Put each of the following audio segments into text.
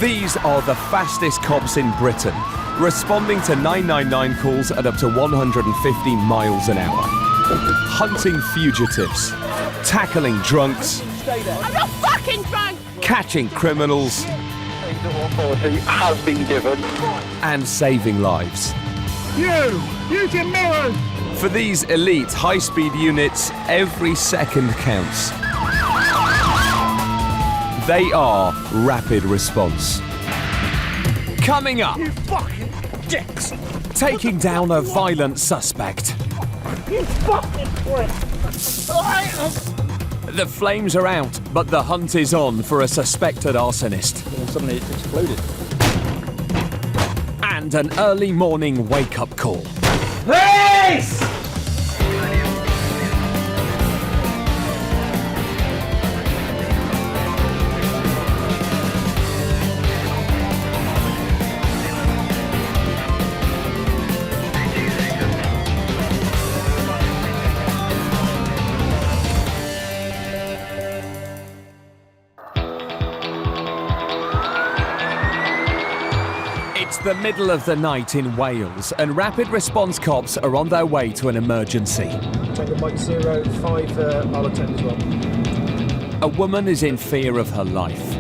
These are the fastest cops in Britain, responding to 999 calls at up to 150 miles an hour. Hunting fugitives, tackling drunks, I'm not fucking drunk! catching criminals, has been given. and saving lives. Use your mirrors! For these elite high-speed units, every second counts. They are Rapid Response. Coming up, You fucking dicks! taking down a violent suspect. You fucking prick! The flames are out, but the hunt is on for a suspected arsonist. And suddenly it exploded. And an early morning wake-up call. Police! It's the middle of the night in Wales, and rapid response cops are on their way to an emergency. Tango Mike 05, I'll attend as well. A woman is in fear of her life.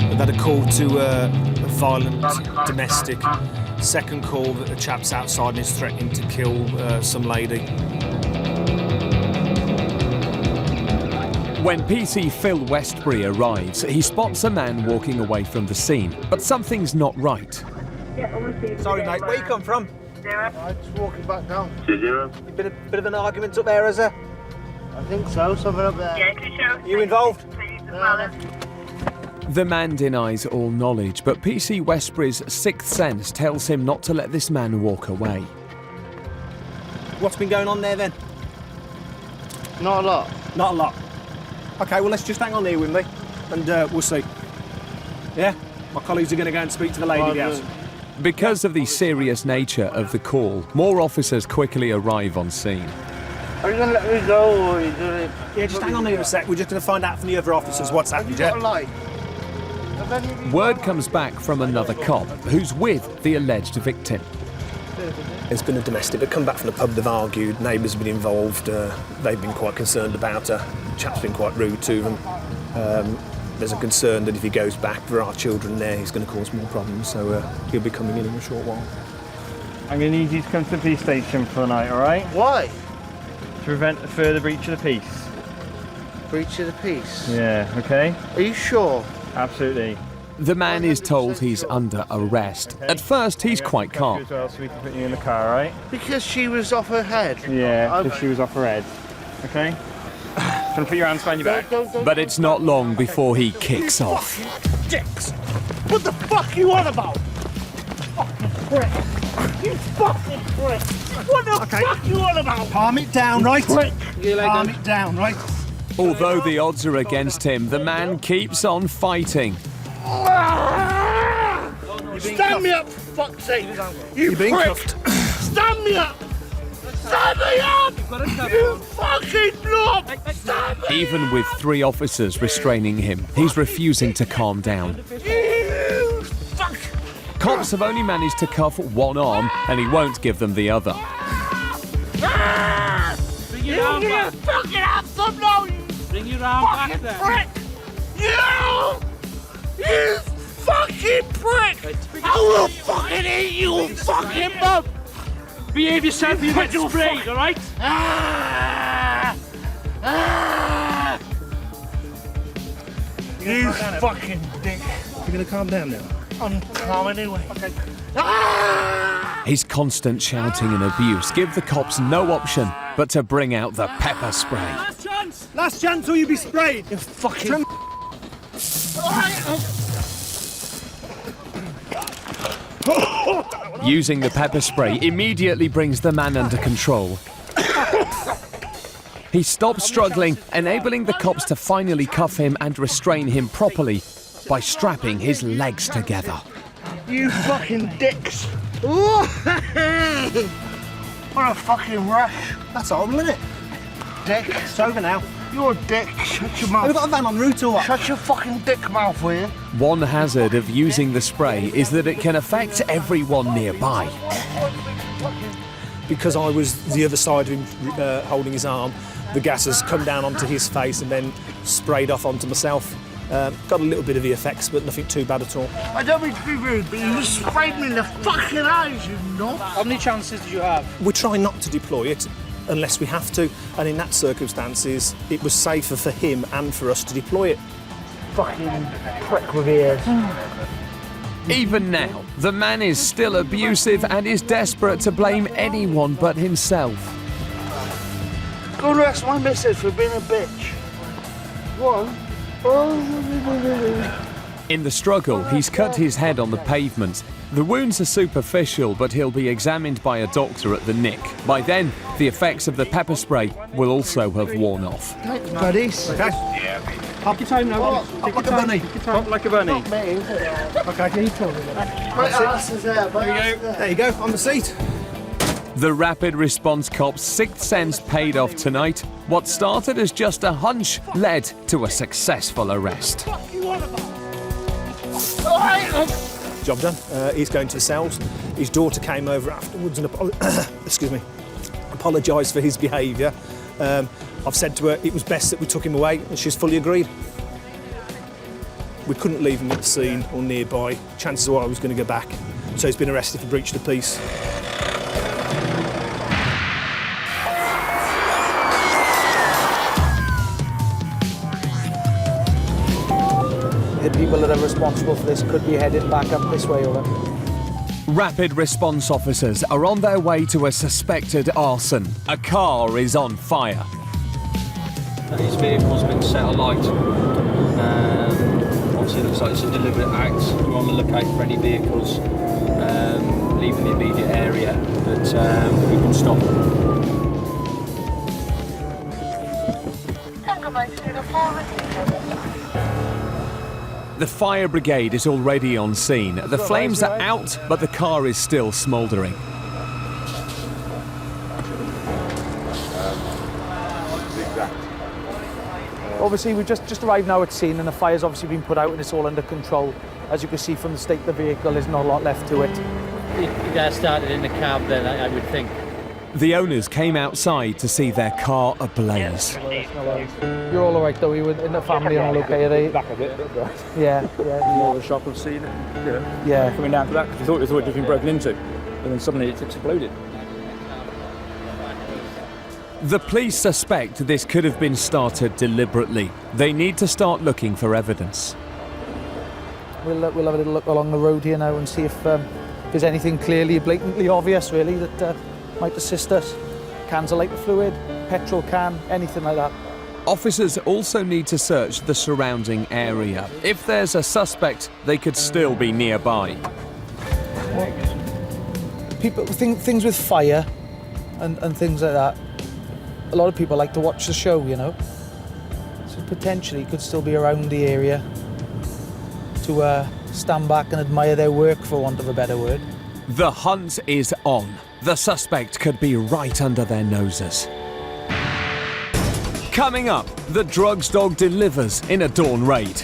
We've had a call to a violent domestic. Second call that a chap's outside and is threatening to kill some lady. When PC Phil Westbury arrives, he spots a man walking away from the scene, but something's not right. Sorry, mate, where you come from? I'm just walking back down. Been a bit of an argument up there, has there? I think so, something up there. You involved? The man denies all knowledge, but PC Westbury's sixth sense tells him not to let this man walk away. What's been going on there then? Not a lot. Not a lot. Okay, well, let's just hang on here with me, and we'll see. Yeah? My colleagues are going to go and speak to the lady of the house. Because of the serious nature of the call, more officers quickly arrive on scene. Are you going to let me go, or are you doing it? Yeah, just hang on here a sec. We're just going to find out from the other officers what's Have happened, you got a yeah? light? Have any of you Word got a comes back from another cop who's with the alleged victim. There's been a domestic. They've come back from the pub, they've argued, neighbours have been involved, they've been quite concerned about her. The chap's been quite rude to them. There's a concern that if he goes back, there are children there, he's going to cause more problems, so he'll be coming in a short while. I'm going to need you to come to the police station for the night, alright? Why? To prevent a further breach of the peace. Breach of the peace? Yeah, okay? Are you sure? Absolutely. The man is told he's under arrest. At first, he's quite calm. As well, so we can put you in the car, alright? Because she was off her head. Yeah, because she was off her head. Okay? Gonna put your hands behind your back. Don't. But it's not long before he kicks off. Dicks! What the fuck you on about? Fucking prick! You fucking prick! What the fuck you on about? Calm it down, right? Prick! Calm it down, right? Although the odds are against him, the man keeps on fighting. Stand me up, for fuck's sake! You being prick! cuffed. Stand me up! Stand me up! You fucking blob! Stand me Even with 3 officers restraining him, he's refusing to calm down. You fuck! Cops have only managed to cuff one arm, and he won't give them the other. You can fucking have some now, you Bring your arm back fucking there. prick! You fucking prick! I will fucking eat you, fucking bum! Behave yourself, you get sprayed, alright? You fucking dick! You're going to calm down now? I'm calm anyway. Okay. His constant shouting and abuse give the cops no option but to bring out the pepper spray. Last chance! Last chance or you'll be sprayed! You fucking. Using the pepper spray immediately brings the man under control. He stops struggling, enabling the cops to finally cuff him and restrain him properly by strapping his legs together. You fucking dicks! What a fucking rush! That's horrible, isn't it? Dick! It's over now. You're a dick. Shut your mouth. Have we got a van en route or what? Shut your fucking dick mouth, will you? One hazard of using the spray is that it can affect everyone nearby. Because I was the other side of him holding his arm, the gas has come down onto his face and then sprayed off onto myself. Got a little bit of the effects, but nothing too bad at all. I don't mean to be rude, but you just sprayed me in the fucking eyes, you know. How many chances did you have? We try not to deploy it unless we have to, and in that circumstances, it was safer for him and for us to deploy it. Fucking prick with ears. Even now, the man is still abusive and is desperate to blame anyone but himself. Go and arrest my missus for being a bitch. One. In the struggle, he's cut his head on the pavement. The wounds are superficial, but he'll be examined by a doctor at the Nick. By then, the effects of the pepper spray will also have worn off. Buddies. Okay. Take your time now. Up like a bunny. Pop like a bunny. Okay. My ass is there, but There you go, on the seat. The rapid response cops' sixth sense paid off tonight. What started as just a hunch led to a successful arrest. Job done. He's going to the cells. His daughter came over afterwards and apologised for his behaviour. I've said to her it was best that we took him away, and she's fully agreed. We couldn't leave him at the scene or nearby. Chances are I was going to go back. So he's been arrested for breach of the peace. The people that are responsible for this could be headed back up this way, over. Rapid response officers are on their way to a suspected arson. A car is on fire. His vehicle's been set alight. Obviously, it looks like it's a deliberate act. We're on the lookout for any vehicles leaving the immediate area that we can stop. The fire brigade is already on scene. The flames are out, but the car is still smouldering. Obviously, we've just arrived now at scene, and the fire's obviously been put out, and it's all under control. As you can see from the state of the vehicle, there's not a lot left to it. It got started in the cab then, I would think. The owners came outside to see their car ablaze. You're all right though. You were in the family and all okay? Are they? Back a bit, Yeah. More of a shock of seeing it. Yeah. Coming down to that because we thought it had been broken into, and then suddenly it exploded. The police suspect this could have been started deliberately. They need to start looking for evidence. We'll have a little look along the road here now and see if there's anything clearly, blatantly obvious, really, that might assist us. Cans of lighter fluid, petrol can, anything like that. Officers also need to search the surrounding area. If there's a suspect, they could still be nearby. People think things with fire and things like that. A lot of people like to watch the show, you know. So potentially could still be around the area to stand back and admire their work, for want of a better word. The hunt is on. The suspect could be right under their noses. Coming up, the drugs dog delivers in a dawn raid.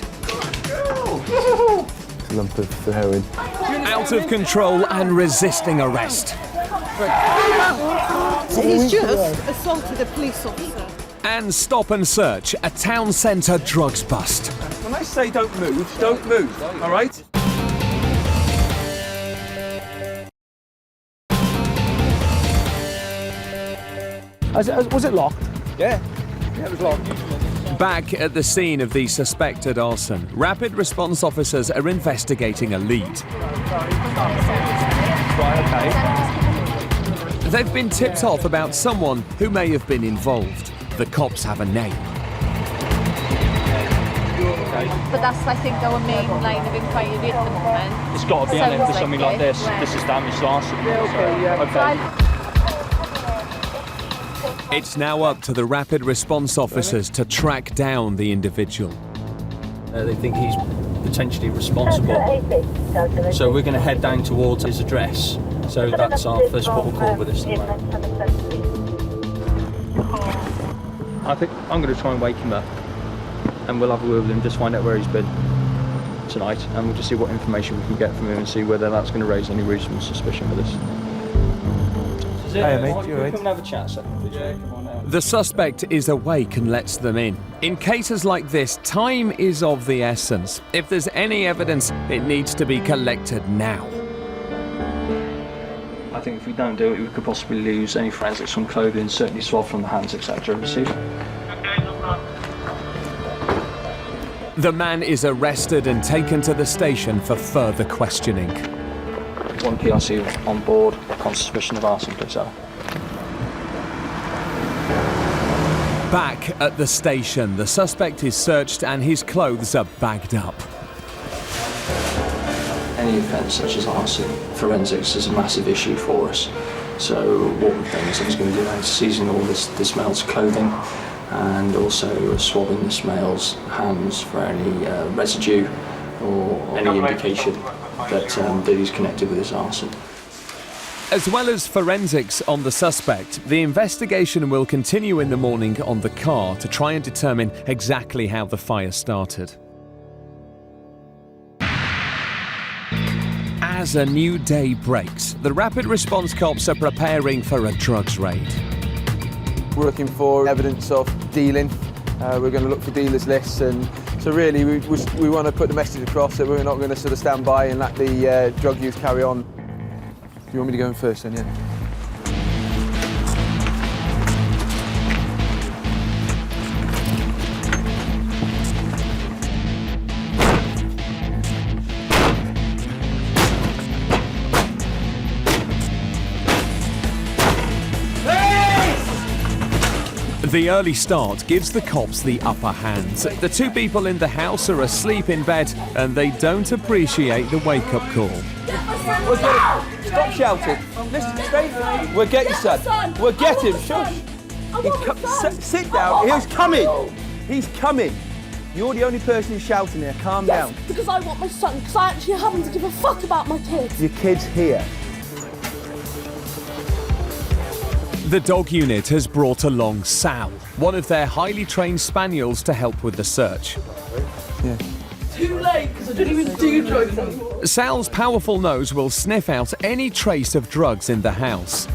Lump of heroin. Out of control and resisting arrest. He's just assaulted a police officer. And stop and search a town centre drugs bust. When I say don't move, all right? Was it locked? Yeah, it was locked. Back at the scene of the suspected arson, rapid response officers are investigating a lead. They've been tipped off about someone who may have been involved. The cops have a name. But that's, I think, our main line of inquiry at the moment. It's got to be on it for something like this. This is damage larceny. Okay. It's now up to the rapid response officers to track down the individual. They think he's potentially responsible. So we're going to head down towards his address. So that's our first port of call with this. I think I'm going to try and wake him up, and we'll have a word with him, just find out where he's been tonight, and we'll just see what information we can get from him and see whether that's going to raise any reasonable suspicion with us. Hey, mate, you all right? Come and have a chat a second, please. Yeah, come on now. The suspect is awake and lets them in. In cases like this, time is of the essence. If there's any evidence, it needs to be collected now. I think if we don't do it, we could possibly lose any forensics from clothing, certainly swab from the hands, etc. received. The man is arrested and taken to the station for further questioning. One PRC on board on suspicion of arson, please, sir. Back at the station, the suspect is searched and his clothes are bagged up. Any offence such as arson, forensics is a massive issue for us. So what we've done is I was going to do is seizing all this male's clothing and also swabbing this male's hands for any residue or any indication that he's connected with this arson. As well as forensics on the suspect, the investigation will continue in the morning on the car to try and determine exactly how the fire started. As a new day breaks, the rapid response cops are preparing for a drugs raid. We're looking for evidence of dealing. We're going to look for dealers lists, and so really we want to put the message across that we're not going to sort of stand by and let the drug use carry on. You want me to go in first then, yeah? The early start gives the cops the upper hand. The two people in the house are asleep in bed and they don't appreciate the wake-up call. Stop shouting. Listen, stay. We'll get you, son. We'll get him. Shush. Sit down. He's coming. He's coming. You're the only person who's shouting there. Calm down. Because I want my son, because I actually happen to give a fuck about my kids. Your kid's here. The dog unit has brought along Sal, one of their highly trained spaniels, to help with the search. Yeah. Too late, because I didn't even do drugs anymore. Sal's powerful nose will sniff out any trace of drugs in the house.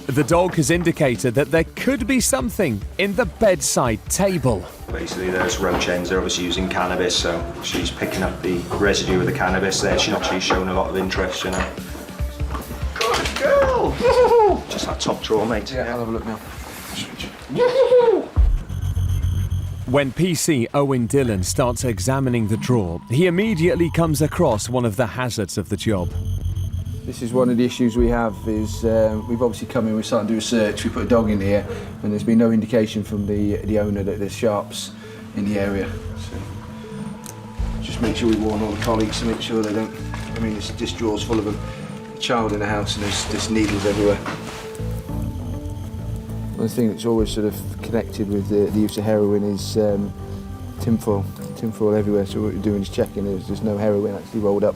The dog has indicated that there could be something in the bedside table. Basically, there's roach ends. They're obviously using cannabis, so she's picking up the residue of the cannabis there. She's actually shown a lot of interest, you know. Good girl! Just that top drawer, mate. Yeah, I'll have a look now. When PC Owen Dillon starts examining the drawer, he immediately comes across one of the hazards of the job. This is one of the issues we have, is we've obviously come in, we're starting to do a search, we put a dog in here, and there's been no indication from the owner that there's sharps in the area. So just make sure we warn all the colleagues to make sure they don't, I mean, this drawer's full of a child in the house and there's needles everywhere. One thing that's always sort of connected with the use of heroin is tinfoil. Tinfoil everywhere, so what we're doing is checking there's no heroin actually rolled up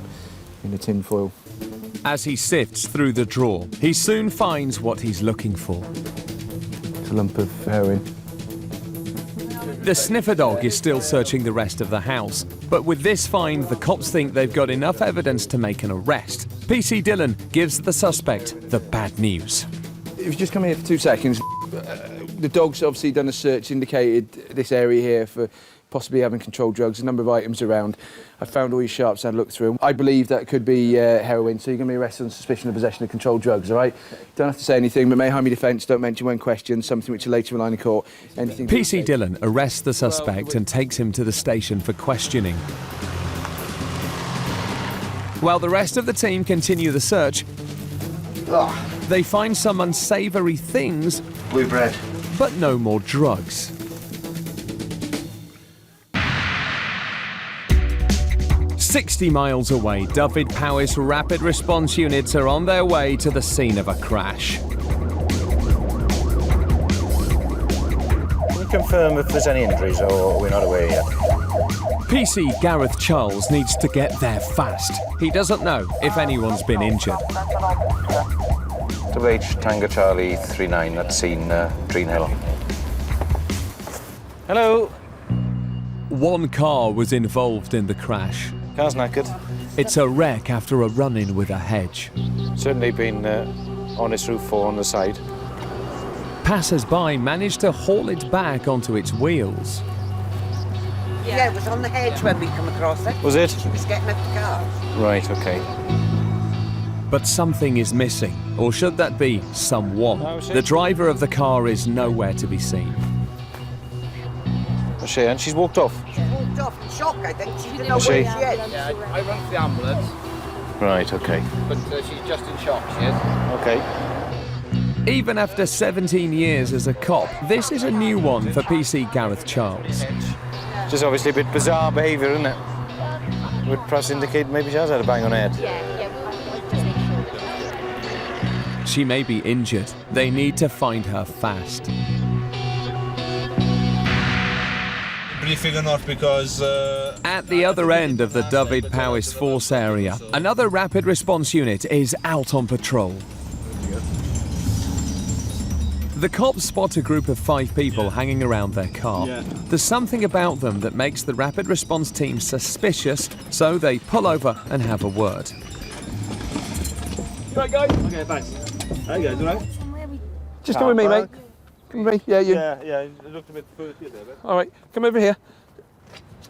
in the tinfoil. As he sifts through the drawer, he soon finds what he's looking for. It's a lump of heroin. The sniffer dog is still searching the rest of the house, but with this find, the cops think they've got enough evidence to make an arrest. PC Dillon gives the suspect the bad news. If you just come here for 2 seconds, the dog's obviously done a search, indicated this area here for possibly having controlled drugs, a number of items around. I found all your sharps, I had a look through them. I believe that could be heroin, so you're going to be arrested on suspicion of possession of controlled drugs, all right? Don't have to say anything, but may harm your defence, don't mention when questioned, something which will later rely in court. Anything. PC Dillon arrests the suspect and takes him to the station for questioning. While the rest of the team continue the search, they find some unsavoury things. Blue bread. But no more drugs. "60 miles away, Dyfed-Powys rapid response units are on their way to the scene of a crash. Can you confirm if there's any injuries, or we're not aware yet? PC Gareth Charles needs to get there fast. He doesn't know if anyone's been injured. WH Tango Charlie 39 at scene, Green Hill. Hello. One car was involved in the crash. Car's knackered. It's a wreck after a run-in with a hedge. Certainly been on its roof or on the side. Passers-by managed to haul it back onto its wheels. Yeah, it was on the hedge when we come across it. Was it? She was getting out the car. Right, okay. But something is missing, or should that be someone? The driver of the car is nowhere to be seen. Was she? And she's walked off? She walked off in shock, I think. She didn't know Was where she? she is. Yeah, I rang for the ambulance, Right, okay. but she's just in shock, she is. Okay. Even after 17 years as a cop, this is a new one for PC Gareth Charles. Just obviously a bit bizarre behaviour, isn't it? Would perhaps indicate maybe she has had a bang on her head. She may be injured. They need to find her fast. Briefing or not because... At the other end of the Dyfed Powys Force area, another rapid response unit is out on patrol. The cops spot a group of 5 people hanging around their car. There's something about them that makes the rapid response team suspicious, so they pull over and have a word. Right, guys? Okay, thanks. Hey, guys, all right? Just come with me, mate. Come with me. Yeah, you. Yeah, it looked a bit dirty there, but... All right, come over here.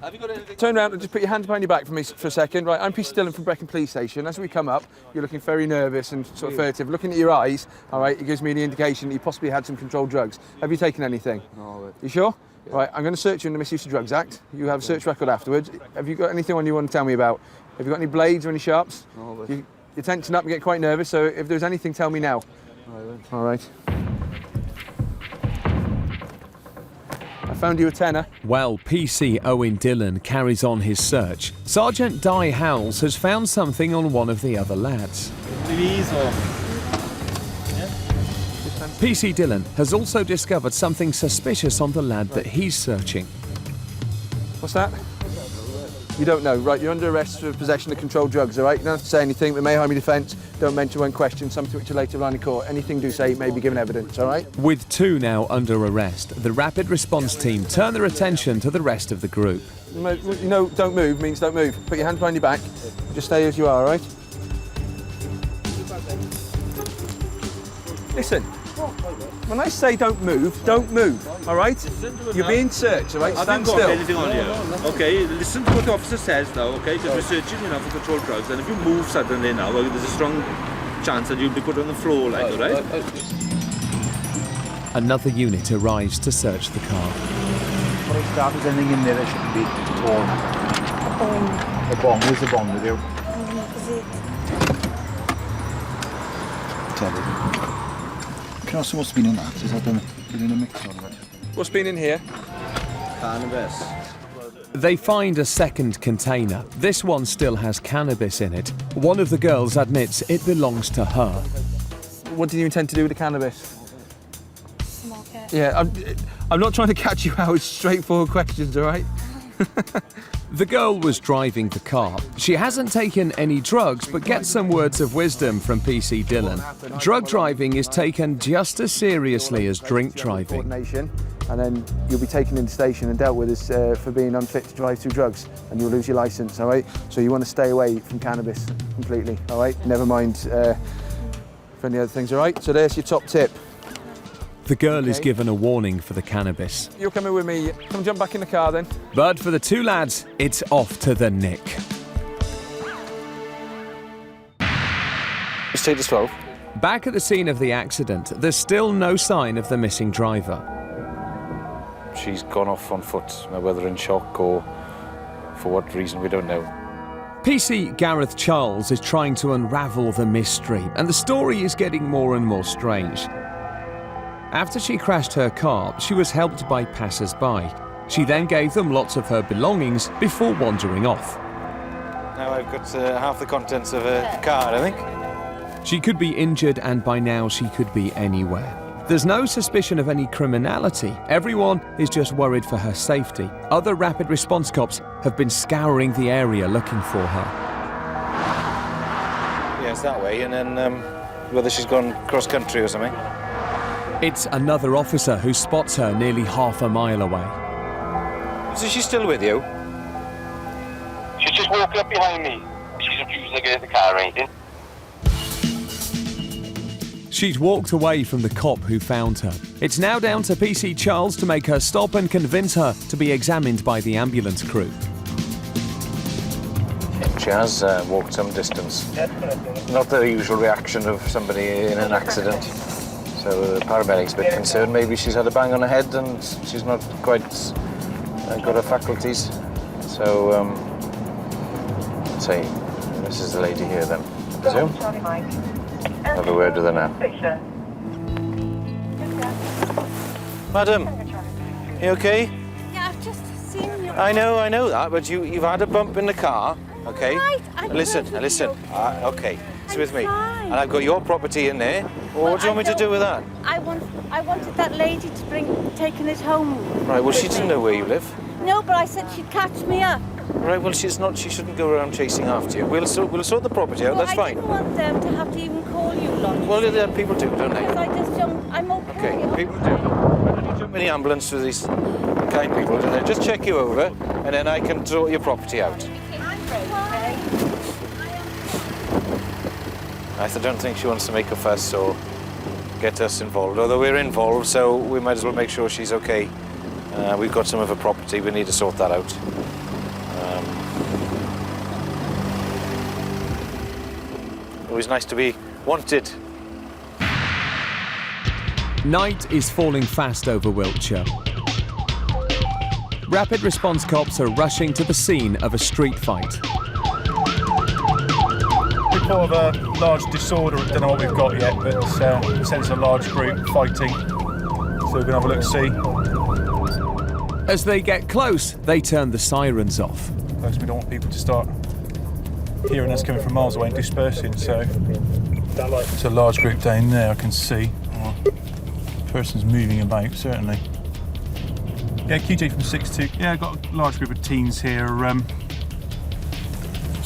Have you got anything? Turn around and just put your hands behind your back for me for a second. Right, I'm PC Dillon from Brecon Police Station. As we come up, you're looking very nervous and sort of furtive. Looking at your eyes, all right, it gives me the indication that you possibly had some controlled drugs. Have you taken anything? No. You sure? Yeah. Right, I'm going to search you under the Misuse of Drugs Act. You have a search record afterwards. Have you got anything on you want to tell me about? Have you got any blades or any sharps? No. You're tensing up and get quite nervous, so if there's anything, tell me now. All right. I found you a tenner. While PC Owen Dillon carries on his search, Sergeant Di Howells has found something on one of the other lads. PC Dillon has also discovered something suspicious on the lad that he's searching. What's that? You don't know, right? You're under arrest for possession of controlled drugs, all right? You don't have to say anything, but may harm your defence. Don't mention when questioned, something which you later rely in court. Anything do say may be given evidence, all right? With 2 now under arrest, the rapid response team turn their attention to the rest of the group. You know, don't move means don't move. Put your hands behind your back. Just stay as you are, all right? Listen, when I say don't move, all right? You're being searched, all right? Stand still. I haven't got anything on you. Okay, listen to what the officer says now, okay? Because we're searching, for controlled drugs, and if you move suddenly now, there's a strong chance that you'll be put on the floor, like, all right? Another unit arrives to search the car. What if there's anything in there that shouldn't be torn? A bomb. A bomb? Where's the bomb with you? Can I ask what's been in that? Has that been in a mix of it? What's been in here? Cannabis. They find a second container. This one still has cannabis in it. One of the girls admits it belongs to her. What do you intend to do with the cannabis? Smoke it. Yeah, I'm not trying to catch you out. It's straightforward questions, all right? The girl was driving the car. She hasn't taken any drugs, but gets some words of wisdom from PC Dillon. Drug driving is taken just as seriously as drink driving. And then you'll be taken into station and dealt with as for being unfit to drive through drugs, and you'll lose your licence, all right? So you want to stay away from cannabis completely, all right? Never mind for any other things, all right? So there's your top tip. The girl is given a warning for the cannabis. You're coming with me. Come jump back in the car then. But for the 2 lads, it's off to the nick. Status 12. Back at the scene of the accident, there's still no sign of the missing driver. She's gone off on foot, now whether in shock or for what reason, we don't know. PC Gareth Charles is trying to unravel the mystery, and the story is getting more and more strange. After she crashed her car, she was helped by passers-by. She then gave them lots of her belongings before wandering off. Now I've got half the contents of a car, I think. She could be injured, and by now she could be anywhere. There's no suspicion of any criminality. Everyone is just worried for her safety. Other rapid response cops have been scouring the area looking for her. Yes, that way, and then whether she's gone cross-country or something. It's another officer who spots her nearly half a mile away. So she's still with you? She's just walking up behind me. She's refusing to get in the car or anything. She'd walked away from the cop who found her. It's now down to PC Charles to make her stop and convince her to be examined by the ambulance crew. She has walked some distance. Not the usual reaction of somebody in an accident. So the paramedic's a bit concerned. Maybe she's had a bang on her head and she's not quite got her faculties. So, say, this is the lady here then, I presume? Have a word with her now. Madam, you okay? Yeah, I've just seen you. I know that, but you've had a bump in the car, okay? Right, Listen. Okay, it's with me. fine. And I've got your property in there. Well, what do you want me to do with that? I wanted that lady to taking it home. Right, well, she doesn't know where you live. No, but I said she'd catch me up. Right, well, she shouldn't go around chasing after you. We'll sort the property out, Well, that's I fine. didn't want them to have to even call you lot. Well, people do, don't they? Because I just jumped. I'm okay. Okay, people do. Why don't you jump in the ambulance with these kind people, and then just check you over, and then I can sort your property out. I don't think she wants to make a fuss or get us involved, although we're involved, so we might as well make sure she's okay. We've got some of her property, we need to sort that out. Always nice to be wanted. Night is falling fast over Wiltshire. Rapid response cops are rushing to the scene of a street fight. Report of a large disorder. Don't know what we've got yet, but it says a large group fighting. So we're going to have a look see. As they get close, they turn the sirens off. Because we don't want people to start hearing us coming from miles away and dispersing. So it's a large group down there. I can see. Person's moving about, certainly. Yeah, QJ from 6-2. Yeah, I've got a large group of teens here. Let's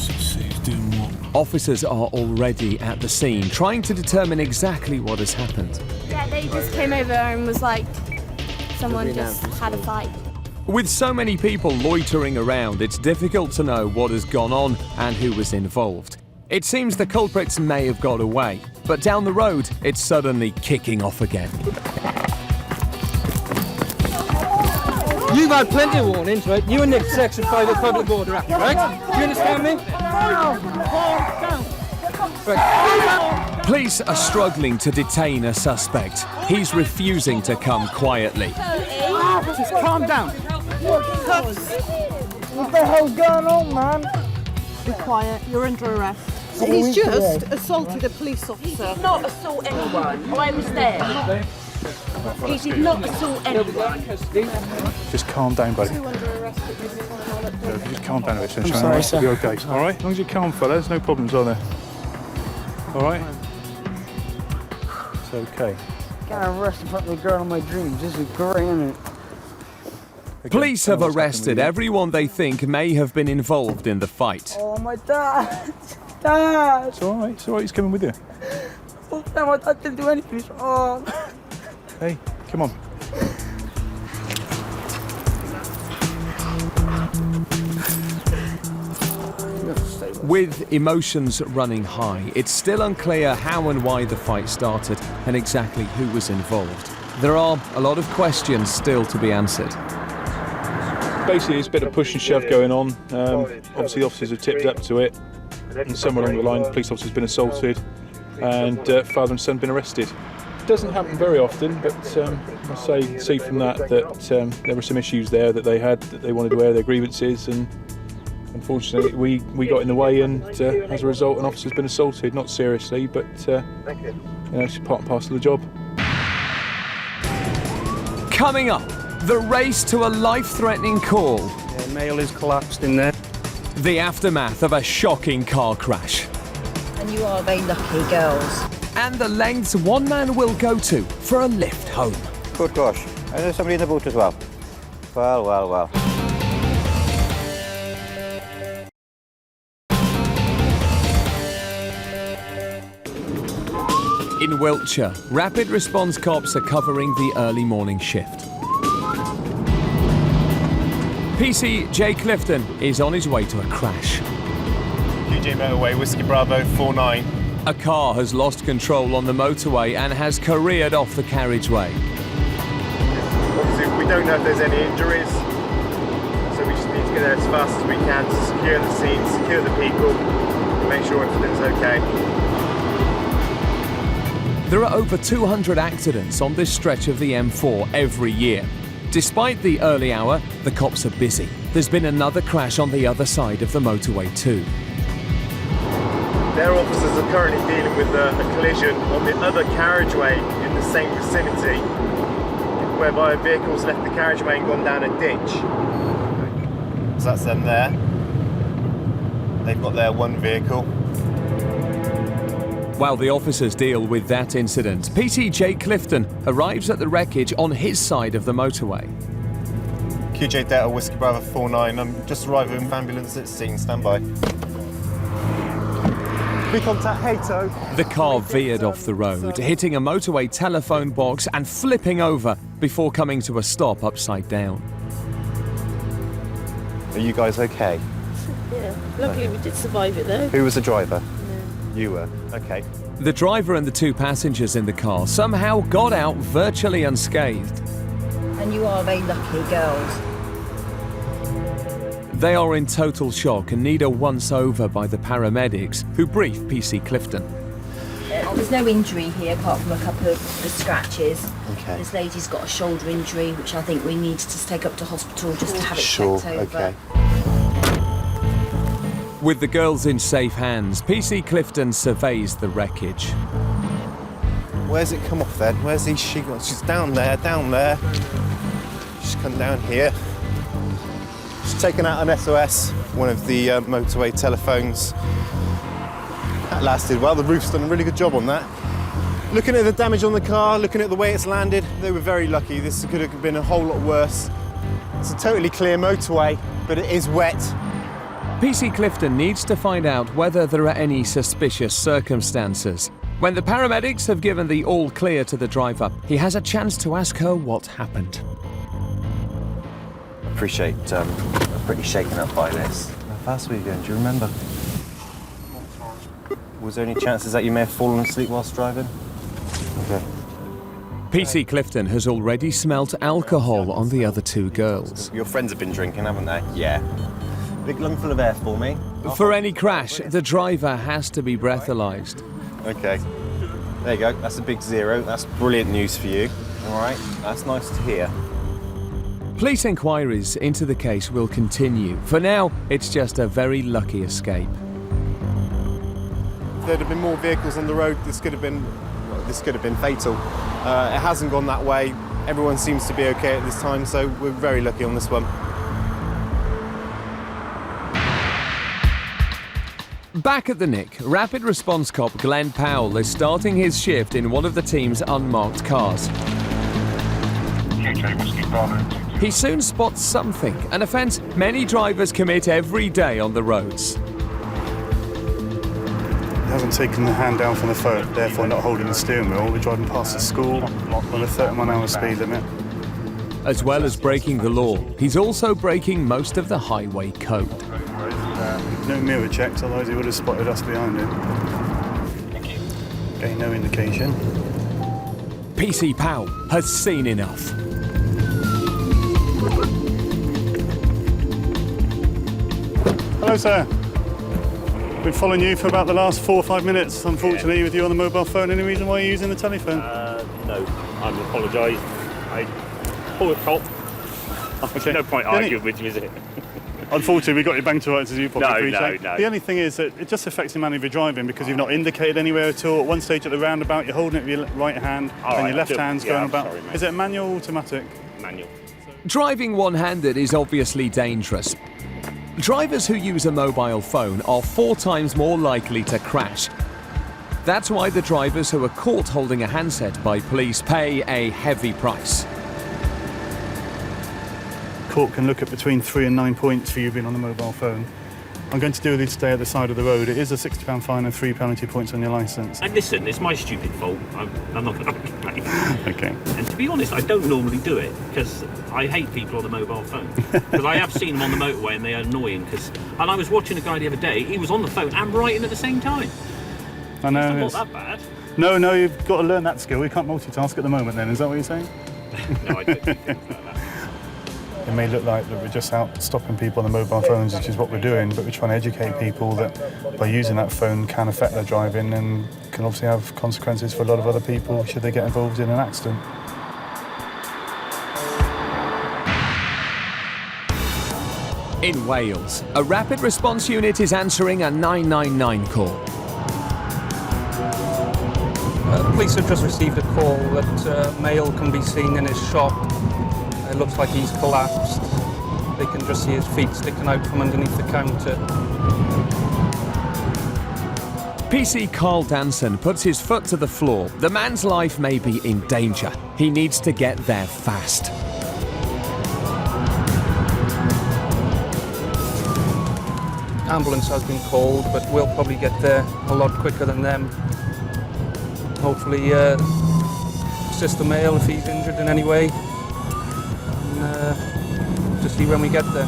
see who's doing what. Officers are already at the scene, trying to determine exactly what has happened. Yeah, they just came over and was like, someone just had a fight. With so many people loitering around, it's difficult to know what has gone on and who was involved. It seems the culprits may have got away, but down the road, it's suddenly kicking off again. You've had plenty of warnings, right? You and Nick, Section 5 of Public Order Act, right? Do you understand me? Right. Police are struggling to detain a suspect. He's refusing to come quietly. Just calm down. What the hell's going on, man? Be quiet, you're under arrest. He's just assaulted a police officer. He did not assault anyone. I was there. He did not assault anyone. Just calm down, buddy. Two under arrest at this time. If you just calm down a bit, I'm sorry, sir. You'll be okay. All right? As long as you're calm, fella, there's no problems, are there? All right? It's okay. Got arrested in front of the girl in my dreams. This is great, isn't it? Police have arrested everyone they think may have been involved in the fight. Oh, my dad. Dad. It's all right. It's all right. He's coming with you. Oh, my dad didn't do anything. He's wrong. Hey, come on. With emotions running high, it's still unclear how and why the fight started and exactly who was involved. There are a lot of questions still to be answered. Basically, it's a bit of push and shove going on. Obviously, the officers have tipped up to it, and somewhere along the line, the police officer's been assaulted, and father and son been arrested. It doesn't happen very often, but I see from that there were some issues there that they had, that they wanted to air their grievances, and unfortunately we got in the way, and as a result an officer's been assaulted, not seriously, but it's part and parcel of the job. Coming up, the race to a life-threatening call. Yeah, male is collapsed in there. The aftermath of a shocking car crash. And you are very lucky girls. And the lengths one man will go to for a lift home. Good gosh. And there's somebody in the boot as well. Well, well, well. In Wiltshire, rapid response cops are covering the early morning shift. PC Jay Clifton is on his way to a crash. QJ motorway, Whiskey Bravo 49. A car has lost control on the motorway and has careered off the carriageway. Obviously, we don't know if there's any injuries, so we just need to get there as fast as we can to secure the scene, secure the people, make sure everything's okay. There are over 200 accidents on this stretch of the M4 every year. Despite the early hour, the cops are busy. There's been another crash on the other side of the motorway too. Their officers are currently dealing with a collision on the other carriageway in the same vicinity, whereby a vehicle's left the carriageway and gone down a ditch. So that's them there. They've got their one vehicle. While the officers deal with that incident, PC Jay Clifton arrives at the wreckage on his side of the motorway. QJ Delta Whiskey Bravo 49. I'm just arriving with ambulance at scene. Stand by. Big contact, hey tow. The car veered off the road, hitting a motorway telephone box and flipping over before coming to a stop upside down. Are you guys okay? Yeah, luckily we did survive it though. Who was the driver? You were, okay. The driver and the two passengers in the car somehow got out virtually unscathed. And you are very lucky girls. They are in total shock and need a once-over by the paramedics, who brief PC Clifton. There's no injury here apart from a couple of scratches. Okay. This lady's got a shoulder injury, which I think we need to take up to hospital just to have it Sure, checked over. okay. With the girls in safe hands, PC Clifton surveys the wreckage. Where's it come off then? Where's she gone? She's down there, down there. She's come down here. She's taken out an SOS, one of the motorway telephones. That lasted well. The roof's done a really good job on that. Looking at the damage on the car, looking at the way it's landed, they were very lucky. This could have been a whole lot worse. It's a totally clear motorway, but it is wet. PC Clifton needs to find out whether there are any suspicious circumstances. When the paramedics have given the all clear to the driver, he has a chance to ask her what happened. I appreciate I'm pretty shaken up by this. How fast were you going? Do you remember? Was there any chances that you may have fallen asleep whilst driving? Okay. PC Clifton has already smelt alcohol on the other two girls. Your friends have been drinking, haven't they? Yeah. Big lungful of air for me. For any crash, the driver has to be breathalyzed. Okay. There you go. That's a big 0. That's brilliant news for you. All right. That's nice to hear. Police inquiries into the case will continue. For now, it's just a very lucky escape. If there'd have been more vehicles on the road, this could have been fatal. It hasn't gone that way. Everyone seems to be okay at this time, so we're very lucky on this one. Back at the Nick, rapid response cop Glenn Powell is starting his shift in one of the team's unmarked cars. He soon spots something, an offence many drivers commit every day on the roads. He hasn't taken the hand down from the phone, therefore not holding the steering wheel. We're driving past the school on a 30-mile-an-hour speed limit. As well as breaking the law, he's also breaking most of the highway code. No mirror checks, otherwise he would have spotted us behind him. Okay, no indication. PC Powell has seen enough. Hello, sir. Been following you for about the last 4 or 5 minutes, unfortunately, with you on the mobile phone. Any reason why you're using the telephone? No, I apologise. Poor cop. Okay. No point arguing with you, is it? Unfortunately, we got your bank to rights, as you probably appreciate. No. The only thing is that it just affects the manner of your driving because you've not indicated anywhere at all. At one stage at the roundabout, you're holding it with your right hand and your left hand's going about. Sorry, mate. Is it manual or automatic? Manual. Driving one-handed is obviously dangerous. Drivers who use a mobile phone are 4 times more likely to crash. That's why the drivers who are caught holding a handset by police pay a heavy price. Court can look at between 3 and 9 points for you being on the mobile phone. I'm going to deal with you today at the side of the road. It is a £60 fine and 3 penalty points on your licence. And listen, it's my stupid fault. I'm not going to complain. Okay. And to be honest, I don't normally do it because I hate people on the mobile phone. Because I have seen them on the motorway and they are annoying. And I was watching a guy the other day, he was on the phone and writing at the same time. I know. It's not that bad. No, you've got to learn that skill. We can't multitask at the moment then, is that what you're saying? No, I don't think it's like that. It may look like that we're just out stopping people on the mobile phones, which is what we're doing, but we're trying to educate people that by using that phone can affect their driving and can obviously have consequences for a lot of other people should they get involved in an accident. In Wales, a rapid response unit is answering a 999 call. Police have just received a call that male can be seen in his shop. It looks like he's collapsed. They can just see his feet sticking out from underneath the counter. PC Carl Danson puts his foot to the floor. The man's life may be in danger. He needs to get there fast. Ambulance has been called, but we'll probably get there a lot quicker than them. Hopefully assist the male if he's injured in any way. To see when we get there.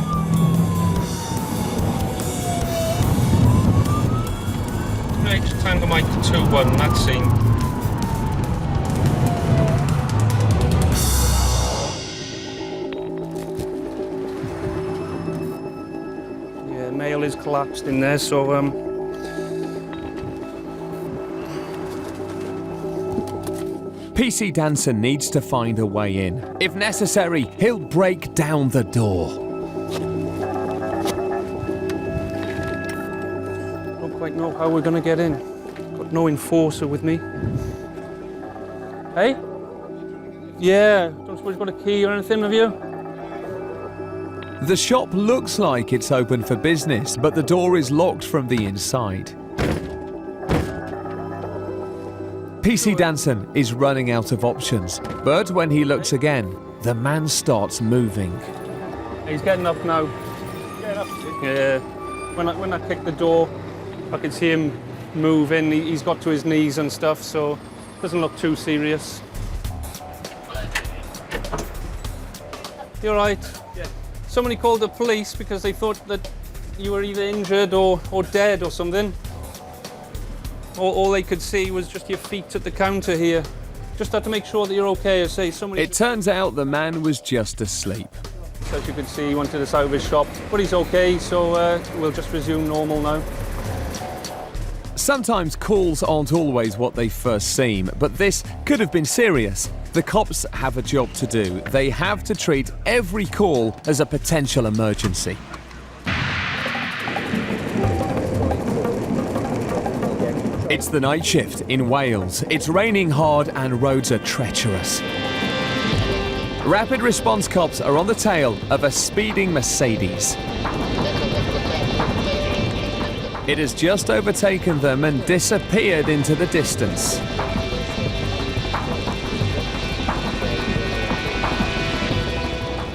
Right, Tango Mike 2-1, that scene. Yeah, male is collapsed in there, so PC Danson needs to find a way in. If necessary, he'll break down the door. don't quite know how we're going to get in. Got no enforcer with me. Hey? Yeah, don't suppose you've got a key or anything, have you? The shop looks like it's open for business, but the door is locked from the inside. PC Danson is running out of options, but when he looks again, the man starts moving. He's getting up now. Yeah. When I kicked the door, I could see him moving. He's got to his knees and stuff, so it doesn't look too serious. You all right? Yeah. Somebody called the police because they thought that you were either injured or dead or something. All they could see was just your feet at the counter here. Just had to make sure that you're okay. I say somebody. It turns out the man was just asleep. So as you can see, he wanted us out of his shop, but he's okay. So we'll just resume normal now. Sometimes calls aren't always what they first seem, but this could have been serious. The cops have a job to do. They have to treat every call as a potential emergency. It's the night shift in Wales. It's raining hard and roads are treacherous. Rapid response cops are on the tail of a speeding Mercedes. It has just overtaken them and disappeared into the distance.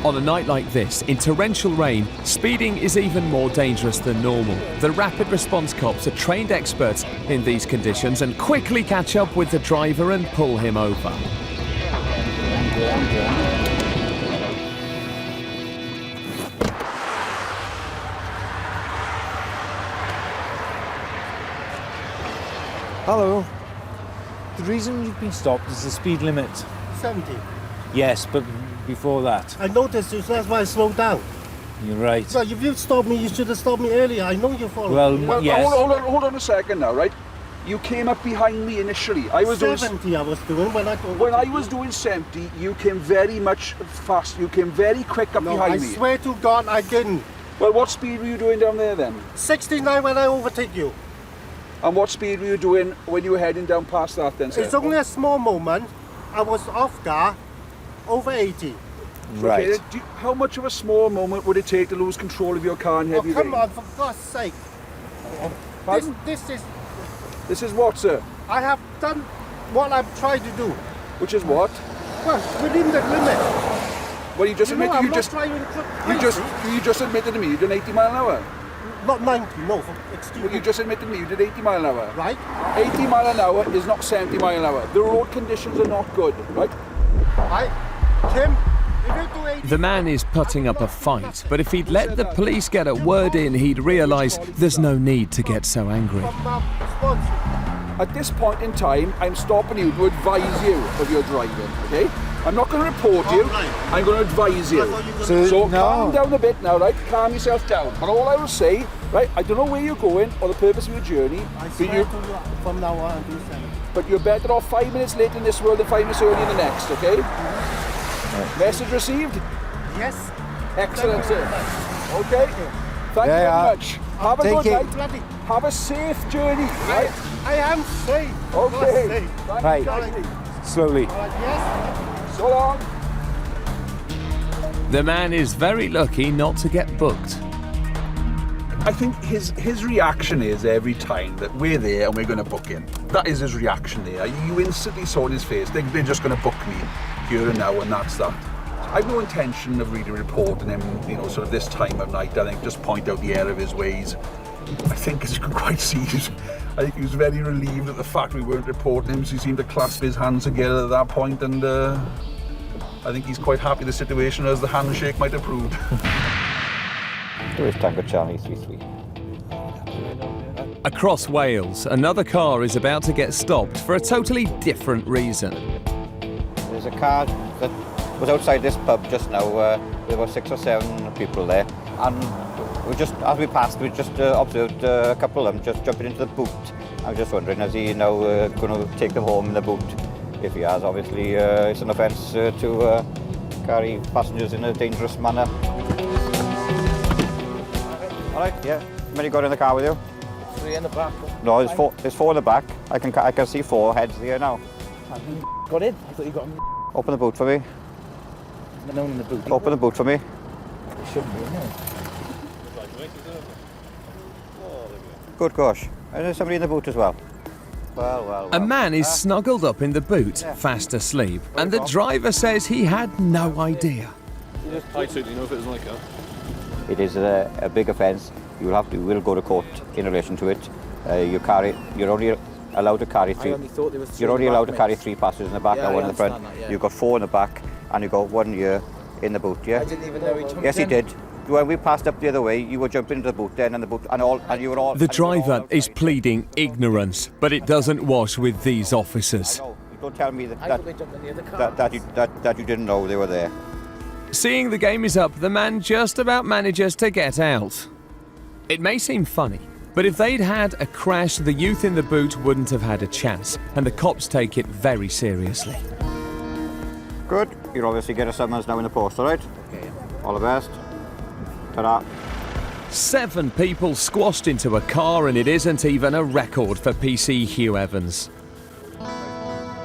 On a night like this, in torrential rain, speeding is even more dangerous than normal. The rapid response cops are trained experts in these conditions and quickly catch up with the driver and pull him over. Hello. The reason you've been stopped is the speed limit. 70. Yes, but before that. I noticed you, so that's why I slowed down. You're right. So if you stopped me, you should have stopped me earlier. I know you're following. Well, yes. Hold on a second now, right? You came up behind me initially. I was 70 I was doing when I was doing 70, you came very much fast. You came very quick up behind me. I swear to God I didn't. Well, what speed were you doing down there then? 69 when I overtake you. And what speed were you doing when you were heading down past that then, sir? It's only a small moment. I was off guard, over 80. Right. Okay, how much of a small moment would it take to lose control of your car in heavy rain? Oh, come on, for God's sake. This is what, sir? I have done what I've tried to do. Which is what? Well, within the limit. Well, you just admitted you just admitted to me you're doing 80 miles an hour. Not 90, no. Excuse me. Well, you just admitted me you did 80 mile an hour. Right. 80 mile an hour is not 70 mile an hour. The road conditions are not good, right? Right. Tim, if you do 80... The man is putting up a fight, but if he'd let the police get a word in, he'd realise there's no need to get so angry. At this point in time, I'm stopping you to advise you of your driving, okay? I'm not going to report you, I'm going to advise you. So calm down a bit now, right? Calm yourself down. But all I will say, right, I don't know where you're going or the purpose of your journey. I swear to you, from now on, do something. But you're better off 5 minutes late in this world than 5 minutes early in the next, okay? Message received? Yes. Excellent, sir. Okay. Thank you very much. Have a good night. Have a safe journey, right? I am safe. Okay. Right. Slowly. Yes. So long. The man is very lucky not to get booked. I think his reaction is every time that we're there and we're going to book him. That is his reaction there. You instantly saw in his face, they're just going to book me here and now, and that's that. I've no intention of really reporting him, you know, sort of this time of night. I think just point out the error of his ways. I think, as you can quite see, I think he was very relieved at the fact we weren't reporting him, so he seemed to clasp his hands together at that point, and I think he's quite happy the situation, as the handshake might have proved. Tourist Tango Charlie 33. Across Wales, another car is about to get stopped for a totally different reason. There's a car that was outside this pub just now. There were 6 or 7 people there, and we just, as we passed, we just observed a couple of them just jumping into the boot. I was just wondering, is he now going to take them home in the boot? If he has, obviously it's an offence to carry passengers in a dangerous manner. All right, yeah. How many got in the car with you? 3 in the back. No, there's 4 in the back. I can see 4 heads here now. Got in? I thought you got him. Open the boot for me. There's no one in the boot. Open the boot for me. It shouldn't be, no. Good gosh. And there's somebody in the boot as well. Well. A man is snuggled up in the boot, fast asleep, and the driver says he had no idea. I certainly know if it was my car. It is a big offence. You will go to court in relation to it. You're only allowed to carry 3. You're only allowed to carry 3 passengers in the back and 1 in the front. That, yeah. You've got 4 in the back, and you've got 1 here in the boot. Yeah. I didn't even know he jumped Yes, in. he did. When we passed up the other way, you were jumping into the boot then, and you were all. The driver is pleading ignorance, but it doesn't wash with these officers. Don't tell me that you didn't know they were there. Seeing the game is up, the man just about manages to get out. It may seem funny, but if they'd had a crash, the youth in the boot wouldn't have had a chance, and the cops take it very seriously. Good. You'll obviously get a summons now in the post, all right? Okay. All the best. Ta-da. 7 people squashed into a car, and it isn't even a record for PC Hugh Evans.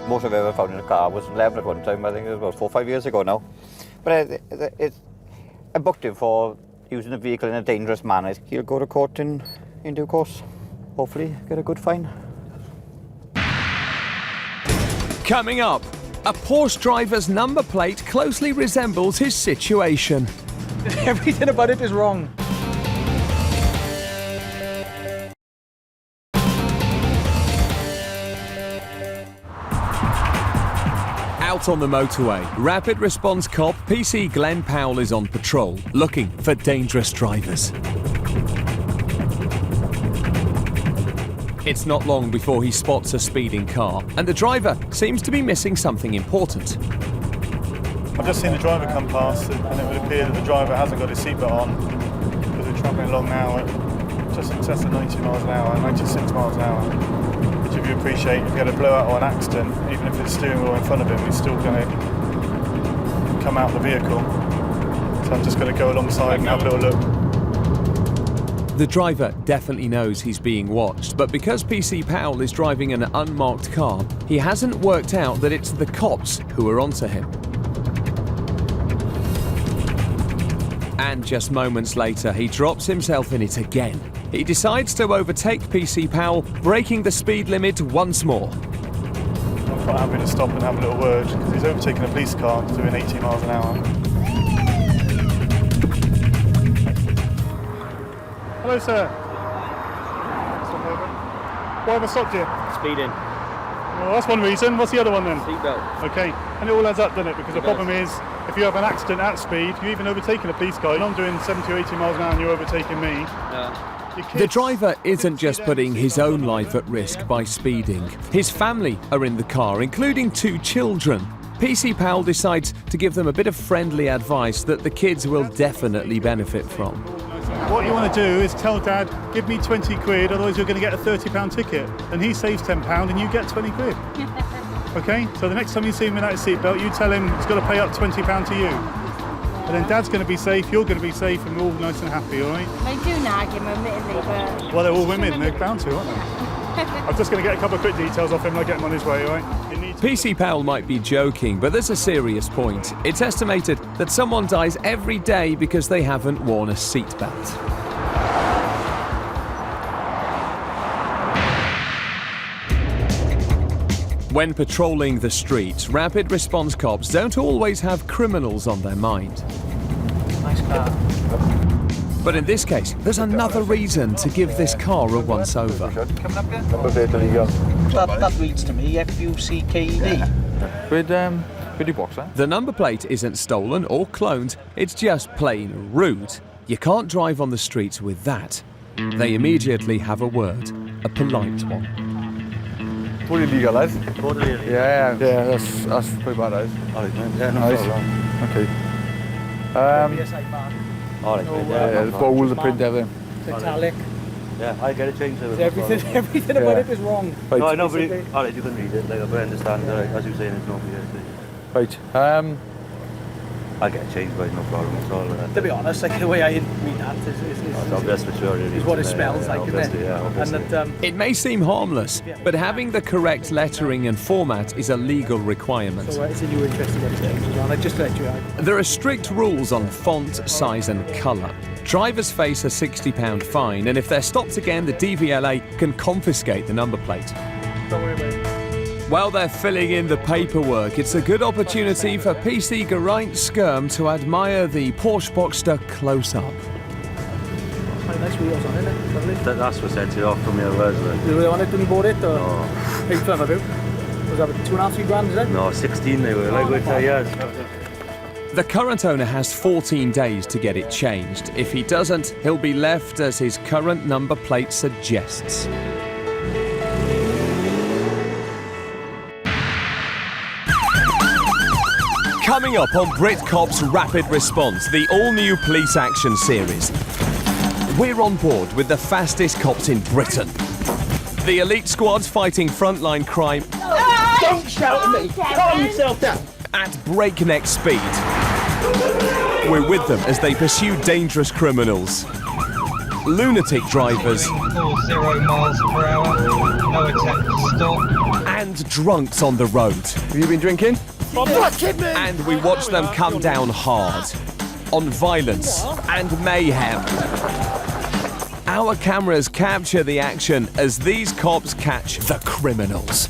Most I've ever found in a car was 11 at one time. I think it was about 4 or 5 years ago now. But I booked him for using the vehicle in a dangerous manner. He'll go to court in due course. Hopefully get a good fine. Coming up, a Porsche driver's number plate closely resembles his situation. Everything about it is wrong. Out on the motorway, rapid response cop PC Glenn Powell is on patrol, looking for dangerous drivers. It's not long before he spots a speeding car, and the driver seems to be missing something important. I've just seen the driver come past, and it would appear that the driver hasn't got his seatbelt on, because we're travelling along now at just in excess of 90 miles an hour, 96 miles an hour. Which, if you appreciate, if you had a blowout or an accident, even if it's steering wheel in front of him, he's still going to come out of the vehicle. So I'm just going to go alongside and have a little look. The driver definitely knows he's being watched, but because PC Powell is driving an unmarked car, he hasn't worked out that it's the cops who are onto him. And just moments later, he drops himself in it again. He decides to overtake PC Powell, breaking the speed limit once more. I'm quite happy to stop and have a little word, because he's overtaken a police car doing 80 miles an hour. Hello, sir. Why have I stopped you? Speeding. Well, that's one reason. What's the other one then? Seatbelt. Okay, and it all adds up, doesn't it? Because the problem is, if you have an accident at speed, you're even overtaking a police car. And I'm doing 70 or 80 miles an hour and you're overtaking me. The driver isn't just putting his own life at risk by speeding. His family are in the car, including 2 children. PC Pal decides to give them a bit of friendly advice that the kids will definitely benefit from. What you want to do is tell Dad, give me 20 quid, otherwise you're going to get a £30 ticket. And he saves £10 and you get 20 quid. Okay? So the next time you see him without his seatbelt, you tell him he's got to pay up £20 to you. And then Dad's going to be safe, you're going to be safe, and we're all nice and happy, all right? They do nag him, admittedly, but... Well, they're all women, they're bound to, aren't they? I'm just going to get a couple of quick details off him and I'll get him on his way, all right? PC Pal might be joking, but there's a serious point. It's estimated that someone dies every day because they haven't worn a seatbelt. When patrolling the streets, rapid response cops don't always have criminals on their mind. Nice car. But in this case, there's another reason to give this car a once-over. That reads to me FUCKED. Where'd you box that? The number plate isn't stolen or cloned, it's just plain rude. You can't drive on the streets with that. They immediately have a word, a polite one. Totally illegal, lads. Totally illegal. Yeah, that's pretty bad, lads. Alright, man. Yeah, no problem. Okay. Alright, yeah, the bowl, the print, everything. Italic. Yeah, I get it changed. Everything about it was wrong. Right. No, I know, but alright, you can read it. Like, I understand. As you were saying, it's normally Right. I'll get it changed, but no problem at all. To be honest, like the way I read that is what it smells like, isn't it? Yeah, and that, It may seem harmless, but having the correct lettering and format is a legal requirement. so it's in your interest to get it changed as well. I just let you out. There are strict rules on font, size and colour. Drivers face a £60 fine, and if they're stopped again, the DVLA can confiscate the number plate. Don't worry about it. While they're filling in the paperwork, it's a good opportunity for PC Geraint Skirm to admire the Porsche Boxster close-up. Quite nice wheels on, isn't it? Lovely. That's what sets it off from your words. Were they on it when you bought it? Or? No. How you feel about it? Was that 2.5, 3 grand, is it? No, 16 they were, like with years. The current owner has 14 days to get it changed. If he doesn't, he'll be left as his current number plate suggests. Coming up on Brit Cops Rapid Response, the all-new police action series. We're on board with the fastest cops in Britain. The elite squad's fighting frontline crime. Don't shout at me! Calm yourself down! At breakneck speed. We're with them as they pursue dangerous criminals, lunatic drivers, 0 miles per hour, no attempt to stop, and drunks on the road. Have you been drinking? And we watch them come down hard on violence and mayhem. Our cameras capture the action as these cops catch the criminals.